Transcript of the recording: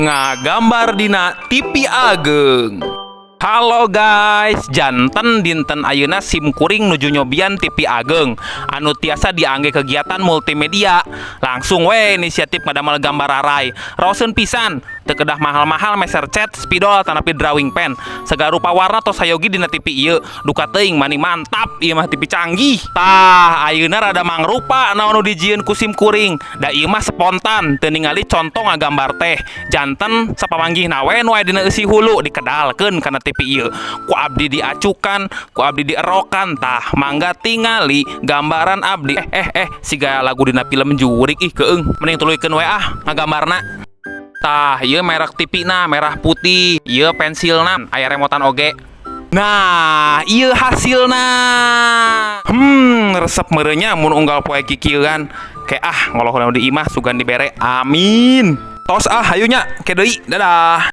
Ngagambar dina TV Ageng. Halo guys, janten dinten ayeuna sim kuring nuju nyobian TV Ageng anu tiasa diangge kegiatan multimedia. Langsung we inisiatif ngadamel gambar aray. Raoseun pisan, teu kedah mahal-mahal meser cat, spidol, tanapi drawing pen. Segala rupa warna tos sayogi dina TV ieu. Duka teuing mani mantap, ieu mah TV canggih. Tah, ayeuna rada mangrupa naon nu dijieun ku sim kuring. Da ieu mah spontan, teu ningali contoh ngagambar teh. Janten sapamanggihna we nu aya dina eusi hulu dikedalkeun kana TV ieu. Ku abdi diacukan, ku abdi dierokan, tah mangga tingali gambaran abdi. Siga lagu dina film jurik ih keung. Mending tuluykeun we ngagambarna. Tah, ieu merek TV na merah putih, ieu pensilna aya remotan oge. Nah, ieu hasilna. Resep meureunya mun unggal poe kikieu kan. Kayak ngoloh di imah sugan dibere. Amin. Tos hayunya ke deui. Dadah.